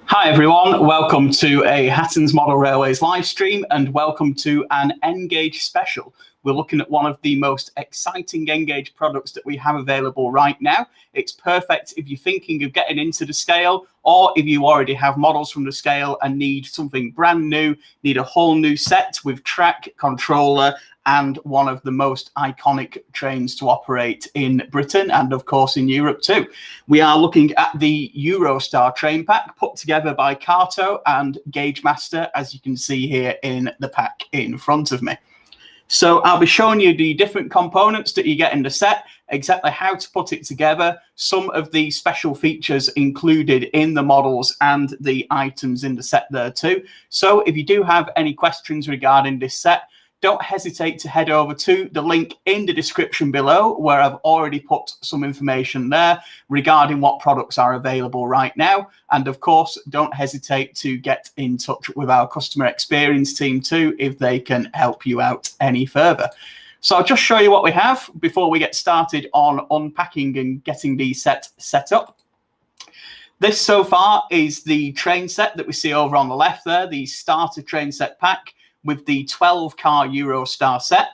Hi everyone, welcome to a Hatton's Model Railways live stream and welcome to an N-Gauge special. We're looking at one of the most exciting N-Gauge products that we have available right now. It's perfect if you're thinking of getting into the scale, or if you already have models from the scale and need something brand new, need a whole new set with track, controller, and one of the most iconic trains to operate in Britain and of course in Europe too. We are looking at the Eurostar train pack put together by Kato and Gauge Master, as you can see here in the pack in front of me. So I'll be showing you the different components that you get in the set, exactly how to put it together, some of the special features included in the models and the items in the set there too. So if you do have any questions regarding this set, don't hesitate to head over to the link in the description below, where I've already put some information there regarding what products are available right now. And of course, don't hesitate to get in touch with our customer experience team too, if they can help you out any further. So I'll just show you what we have before we get started on unpacking and getting the set up. This so far is the train set that we see over on the left there, the starter train set pack, with the 12-car Eurostar set.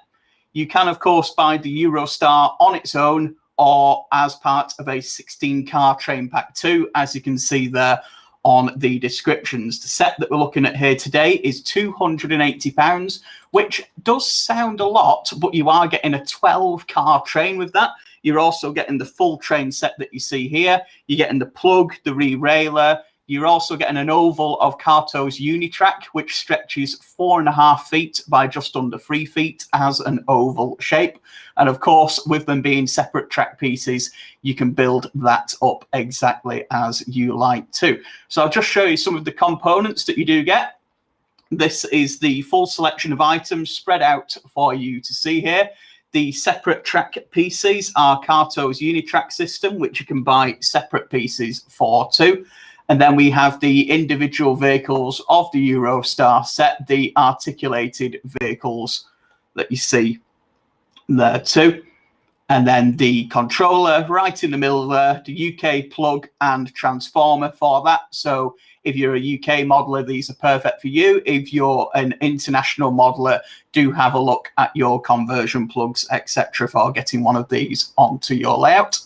You can, of course, buy the Eurostar on its own or as part of a 16-car train pack too, as you can see there on the descriptions. The set that we're looking at here today is £280, which does sound a lot, but you are getting a 12-car train with that. You're also getting the full train set that you see here. You're getting the plug, the re-railer. You're also getting an oval of Kato's Unitrack, which stretches 4.5 feet by just under 3 feet as an oval shape. And of course, with them being separate track pieces, you can build that up exactly as you like to. So I'll just show you some of the components that you do get. This is the full selection of items spread out for you to see here. The separate track pieces are Kato's Unitrack system, which you can buy separate pieces for too. And then we have the individual vehicles of the Eurostar set, the articulated vehicles that you see there too. And then the controller right in the middle there, the UK plug and transformer for that. So if you're a UK modeler, these are perfect for you. If you're an international modeler, do have a look at your conversion plugs, etc., for getting one of these onto your layout.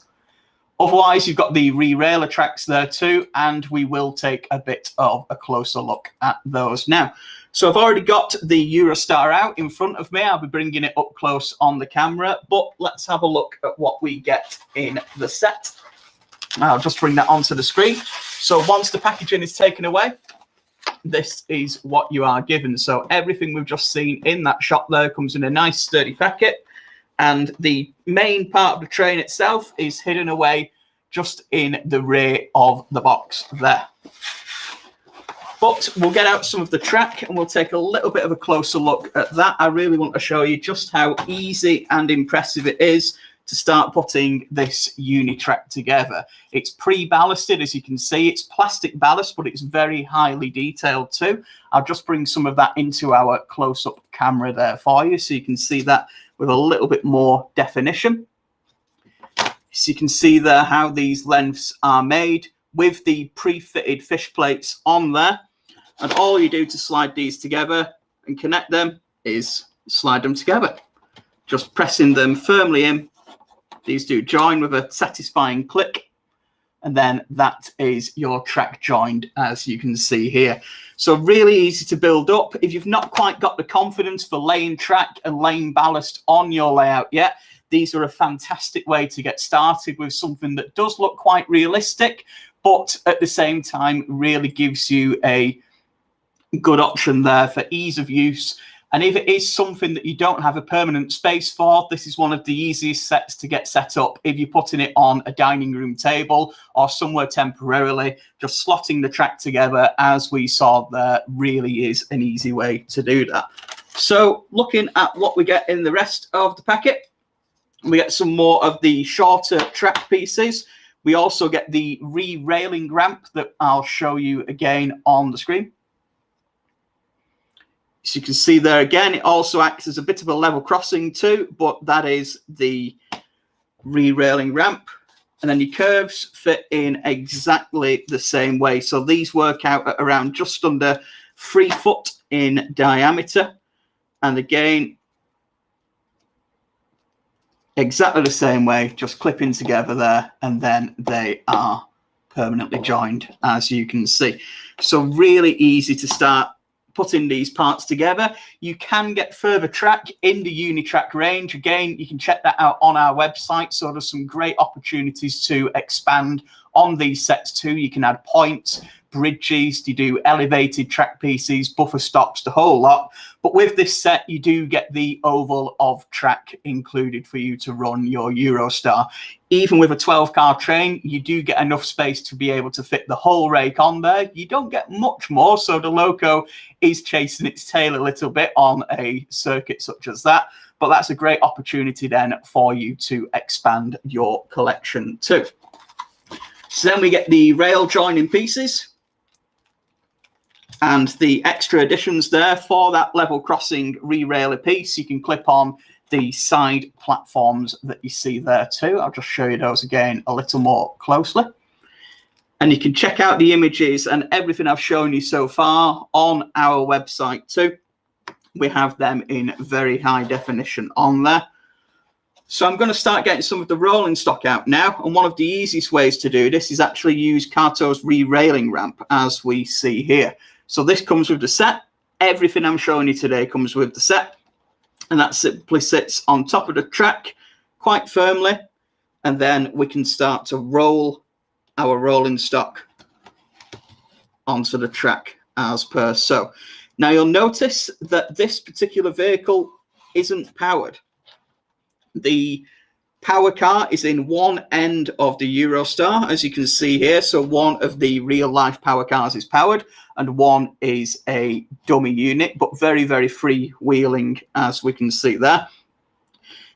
Otherwise, you've got the re-railer tracks there too, and we will take a bit of a closer look at those now. So I've already got the Eurostar out in front of me. I'll be bringing it up close on the camera, but let's have a look at what we get in the set. I'll just bring that onto the screen. So once the packaging is taken away, this is what you are given. So everything we've just seen in that shot there comes in a nice sturdy packet. And the main part of the train itself is hidden away just in the rear of the box there. But we'll get out some of the track and we'll take a little bit of a closer look at that. I really want to show you just how easy and impressive it is to start putting this Unitrack together. It's pre-ballasted, as you can see. It's plastic ballast, but it's very highly detailed too. I'll just bring some of that into our close-up camera there for you so you can see that with a little bit more definition. So you can see there how these lengths are made with the pre-fitted fish plates on there. And all you do to slide these together and connect them is slide them together. Just pressing them firmly in. These do join with a satisfying click. And then that is your track joined, as you can see here. So really easy to build up. If you've not quite got the confidence for laying track and laying ballast on your layout yet, these are a fantastic way to get started with something that does look quite realistic, but at the same time really gives you a good option there for ease of use. And if it is something that you don't have a permanent space for, this is one of the easiest sets to get set up. If you're putting it on a dining room table or somewhere temporarily, just slotting the track together, as we saw there, really is an easy way to do that. So looking at what we get in the rest of the packet, we get some more of the shorter track pieces. We also get the re-railing ramp that I'll show you again on the screen. So you can see there again, it also acts as a bit of a level crossing too, but that is the re-railing ramp. And then your curves fit in exactly the same way. So these work out at around just under 3 foot in diameter. And again, exactly the same way, just clipping together there, and then they are permanently joined, as you can see. So really easy to start putting these parts together. You can get further track in the Unitrack range. Again, you can check that out on our website. So there's some great opportunities to expand on these sets too. You can add points, bridges, you do elevated track pieces, buffer stops, the whole lot. But with this set, you do get the oval of track included for you to run your Eurostar. Even with a 12-car train, you do get enough space to be able to fit the whole rake on there. You don't get much more, so the loco is chasing its tail a little bit on a circuit such as that. But that's a great opportunity then for you to expand your collection too. So then we get the rail joining pieces. And the extra additions there for that level crossing re-railer piece, you can clip on the side platforms that you see there too. I'll just show you those again a little more closely. And you can check out the images and everything I've shown you so far on our website too. We have them in very high definition on there. So I'm going to start getting some of the rolling stock out now. And one of the easiest ways to do this is actually use Kato's re-railing ramp, as we see here. So this comes with the set. Everything I'm showing you today comes with the set. And that simply sits on top of the track quite firmly. And then we can start to roll our rolling stock onto the track as per so. Now you'll notice that this particular vehicle isn't powered. The power car is in one end of the Eurostar, as you can see here. So one of the real life power cars is powered and one is a dummy unit, but very, very freewheeling, as we can see there.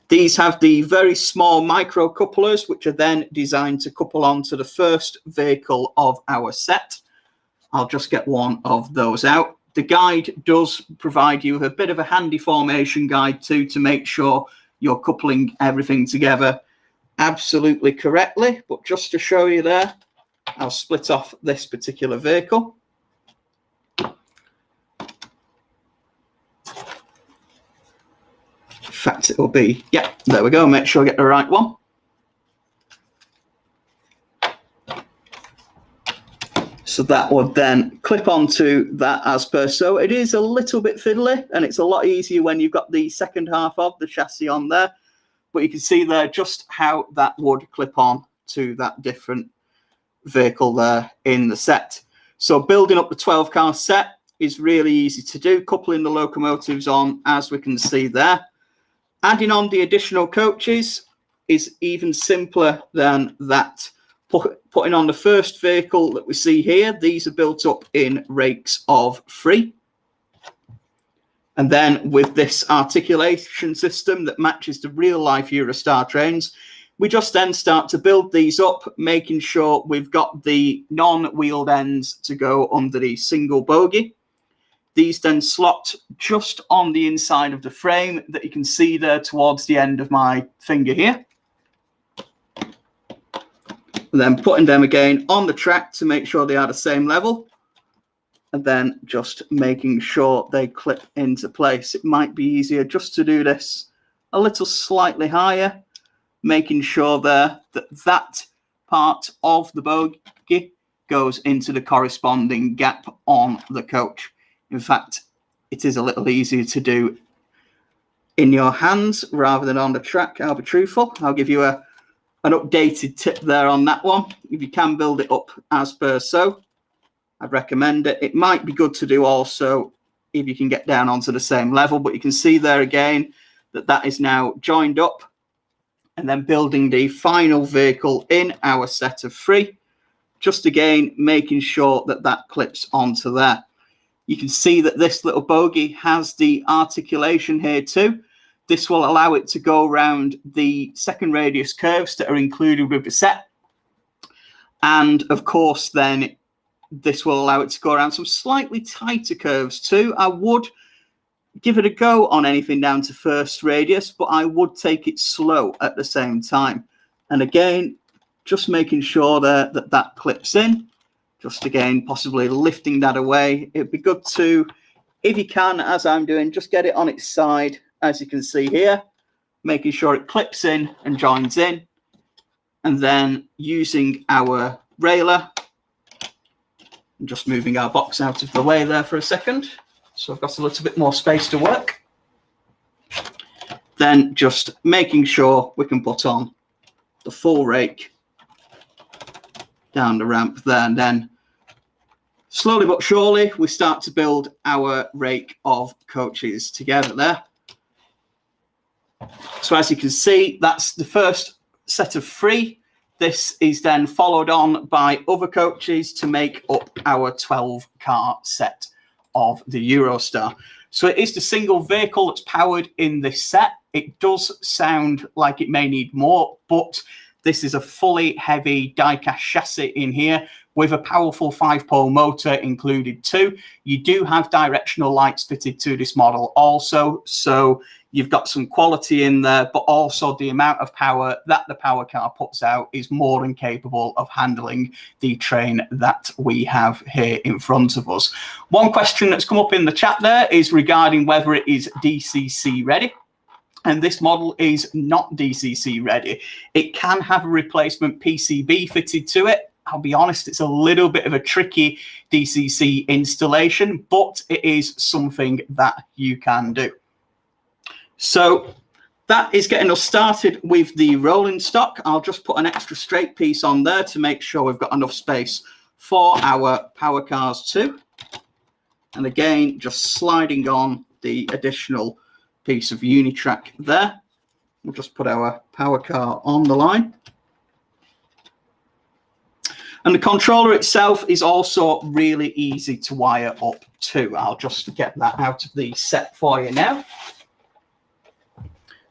These have the very small micro couplers, which are then designed to couple onto the first vehicle of our set. I'll just get one of those out. The guide does provide you with a bit of a handy formation guide too, to make sure you're coupling everything together absolutely correctly. But just to show you there, I'll split off this particular vehicle. In fact, it will be, yeah, there we go. Make sure I get the right one. So that would then clip onto that as per so. It is a little bit fiddly, and it's a lot easier when you've got the second half of the chassis on there. But you can see there just how that would clip on to that different vehicle there in the set. So building up the 12-car set is really easy to do, coupling the locomotives on, as we can see there. Adding on the additional coaches is even simpler than that. Putting on the first vehicle that we see here, these are built up in rakes of 3. And then with this articulation system that matches the real life Eurostar trains, we just then start to build these up, making sure we've got the non-wheeled ends to go under the single bogie. These then slot just on the inside of the frame that you can see there towards the end of my finger here. And then putting them again on the track to make sure they are the same level. And then just making sure they clip into place. It might be easier just to do this a little slightly higher, making sure there that that part of the bogie goes into the corresponding gap on the coach. In fact, it is a little easier to do in your hands rather than on the track, I'll be truthful. I'll give you an updated tip there on that one. If you can build it up as per so, I'd recommend it. It might be good to do also if you can get down onto the same level, but you can see there again that that is now joined up. And then building the final vehicle in our set of 3, just again making sure that that clips onto there. You can see that this little bogie has the articulation here too. This will allow it to go around the second radius curves that are included with the set. And of course, then this will allow it to go around some slightly tighter curves too. I would give it a go on anything down to first radius, but I would take it slow at the same time. And again, just making sure there that clips in. Just again, possibly lifting that away. It'd be good to, if you can, as I'm doing, just get it on its side, as you can see here, making sure it clips in and joins in. And then using our railer, and just moving our box out of the way there for a second. So I've got a little bit more space to work. Then just making sure we can put on the full rake down the ramp there, and then slowly but surely we start to build our rake of coaches together there. So as you can see, that's the first set of 3. This is then followed on by other coaches to make up our 12-car set of the Eurostar. So it is the single vehicle that's powered in this set. It does sound like it may need more, but this is a fully heavy die-cast chassis in here with a powerful 5-pole motor included too. You do have directional lights fitted to this model also, so you've got some quality in there, but also the amount of power that the power car puts out is more than capable of handling the train that we have here in front of us. One question that's come up in the chat there is regarding whether it is DCC ready. And this model is not DCC ready. It can have a replacement PCB fitted to it. I'll be honest, it's a little bit of a tricky DCC installation, but it is something that you can do. So that is getting us started with the rolling stock. I'll just put an extra straight piece on there to make sure we've got enough space for our power cars too. And again, just sliding on the additional piece of Unitrack there. We'll just put our power car on the line. And the controller itself is also really easy to wire up too. I'll just get that out of the set for you now.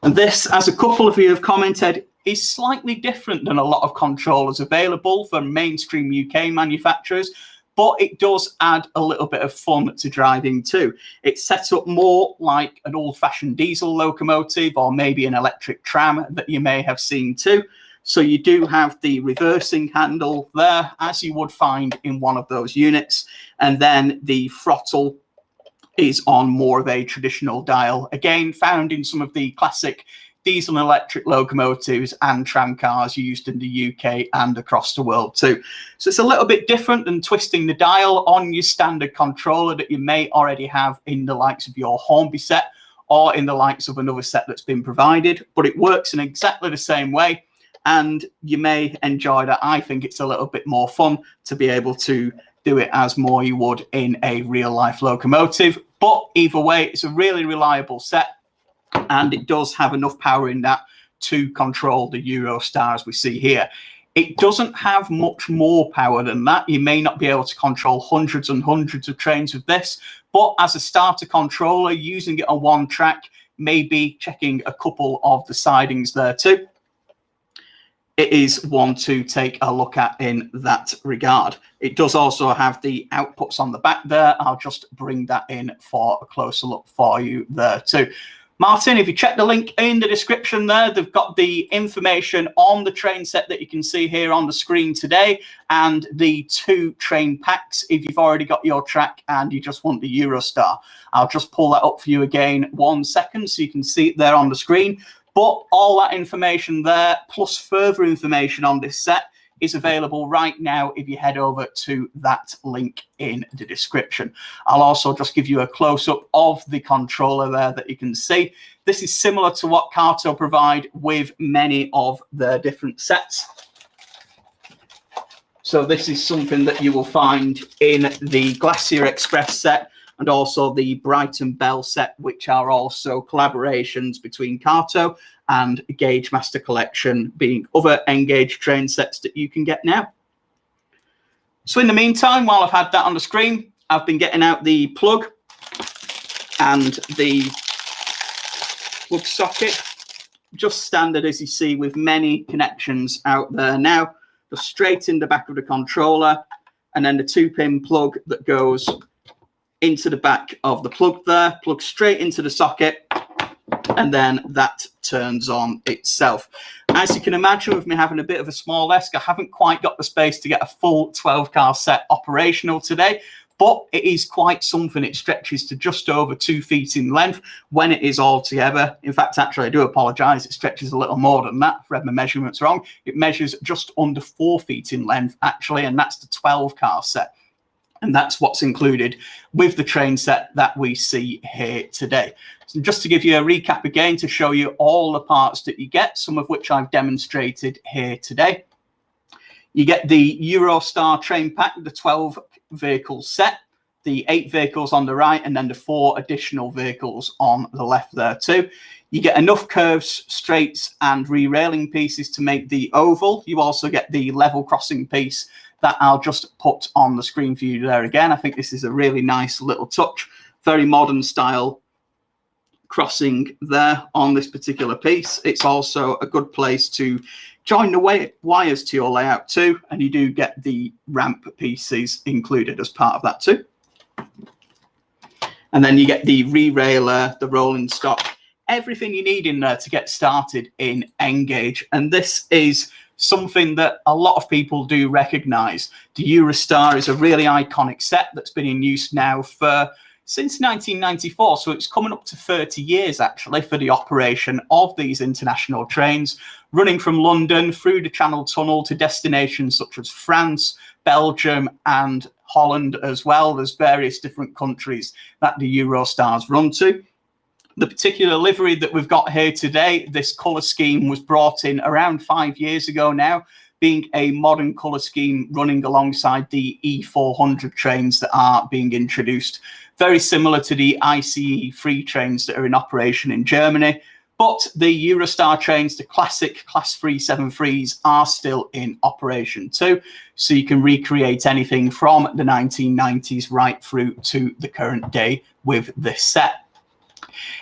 And this, as a couple of you have commented, is slightly different than a lot of controllers available from mainstream UK manufacturers, but it does add a little bit of fun to driving too. It's set up more like an old-fashioned diesel locomotive or maybe an electric tram that you may have seen too. So you do have the reversing handle there, as you would find in one of those units. And then the throttle is on more of a traditional dial, again found in some of the classic diesel and electric locomotives and tram cars used in the UK and across the world too. So it's a little bit different than twisting the dial on your standard controller that you may already have in the likes of your Hornby set or in the likes of another set that's been provided, but it works in exactly the same way, and you may enjoy that. I think it's a little bit more fun to be able to do it as more you would in a real life locomotive, but either way, it's a really reliable set. And it does have enough power in that to control the Eurostar as we see here. It doesn't have much more power than that. You may not be able to control hundreds and hundreds of trains with this, but as a starter controller, using it on one track, maybe checking a couple of the sidings there too, it is one to take a look at in that regard. It does also have the outputs on the back there. I'll just bring that in for a closer look for you there too. Martin, if you check the link in the description there, they've got the information on the train set that you can see here on the screen today, and the 2 train packs if you've already got your track and you just want the Eurostar. I'll just pull that up for you again 1 second so you can see it there on the screen. But all that information there, plus further information on this set, is available right now if you head over to that link in the description. I'll also just give you a close-up of the controller there that you can see. This is similar to what Kato provide with many of their different sets. So this is something that you will find in the Glacier Express set and also the Brighton Bell set, which are also collaborations between Kato and Gauge Master Collection, being other N-Gauge train sets that you can get now. So in the meantime, while I've had that on the screen, I've been getting out the plug and the plug socket, just standard as you see with many connections out there now, just straight in the back of the controller, and then the 2-pin plug that goes into the back of the plug there, plug straight into the socket, and then that turns on itself. As you can imagine, with me having a bit of a small desk, I haven't quite got the space to get a full 12-car set operational today, but it is quite something. It stretches to just over 2 feet in length when it is all together. In fact, actually, I do apologize. It stretches a little more than that. I've read my measurements wrong. It measures just under 4 feet in length, actually, and that's the 12-car set. And that's what's included with the train set that we see here today. So just to give you a recap again, to show you all the parts that you get, some of which I've demonstrated here today. You get the Eurostar train pack, the 12 vehicle set, the 8 vehicles on the right, and then the 4 additional vehicles on the left there too. You get enough curves, straights, and re-railing pieces to make the oval. You also get the level crossing piece that I'll just put on the screen for you there again. I think this is a really nice little touch, very modern style crossing there on this particular piece. It's also a good place to join the wires to your layout too, and you do get the ramp pieces included as part of that too. And then you get the re-railer, the rolling stock, everything you need in there to get started in N-Gage. And this is something that a lot of people do recognize. The Eurostar is a really iconic set that's been in use now since 1994, so it's coming up to 30 years actually for the operation of these international trains, running from London through the Channel Tunnel to destinations such as France, Belgium, and Holland as well. There's various different countries that the Eurostars run to. The particular livery that we've got here today, this colour scheme was brought in around 5 years ago now, being a modern colour scheme running alongside the E400 trains that are being introduced. Very similar to the ICE-free trains that are in operation in Germany. But the Eurostar trains, the classic Class 373s, are still in operation too. So you can recreate anything from the 1990s right through to the current day with this set.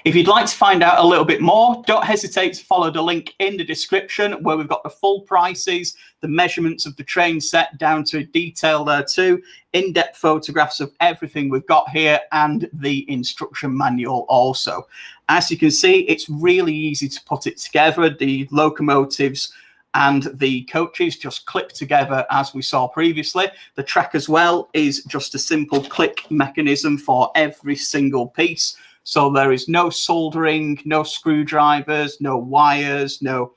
If you'd like to find out a little bit more, don't hesitate to follow the link in the description where we've got the full prices, the measurements of the train set down to detail there too, in-depth photographs of everything we've got here, and the instruction manual also. As you can see, it's really easy to put it together. The locomotives and the coaches just clip together as we saw previously. The track as well is just a simple click mechanism for every single piece. So there is no soldering, no screwdrivers, no wires, no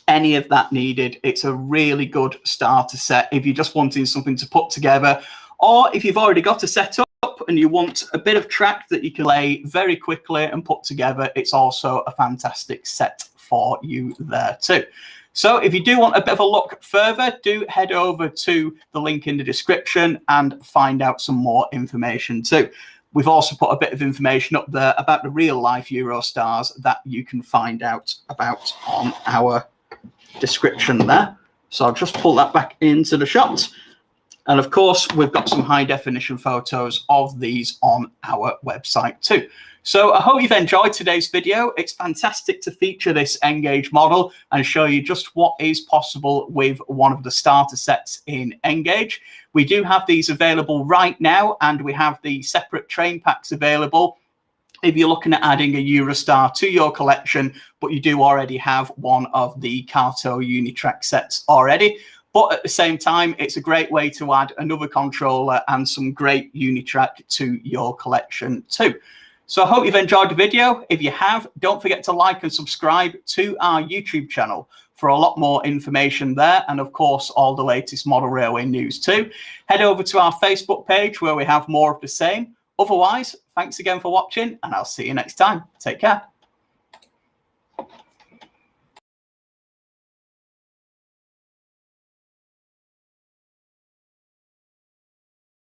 any of that needed. It's a really good starter set if you're just wanting something to put together, or if you've already got a setup and you want a bit of track that you can lay very quickly and put together, it's also a fantastic set for you there too. So if you do want a bit of a look further, do head over to the link in the description and find out some more information too. We've also put a bit of information up there about the real life Eurostars that you can find out about on our description there. So I'll just pull that back into the shot. And of course, we've got some high definition photos of these on our website too. So I hope you've enjoyed today's video. It's fantastic to feature this N-Gage model and show you just what is possible with one of the starter sets in N-Gage. We do have these available right now, and we have the separate train packs available if you're looking at adding a Eurostar to your collection, but you do already have one of the Kato Unitrack sets already. But at the same time, it's a great way to add another controller and some great Unitrack to your collection too. So I hope you've enjoyed the video. If you have, don't forget to like and subscribe to our YouTube channel for a lot more information there, and of course all the latest model railway news too. Head over to our Facebook page where we have more of the same. Otherwise, thanks again for watching, and I'll see you next time. Take care.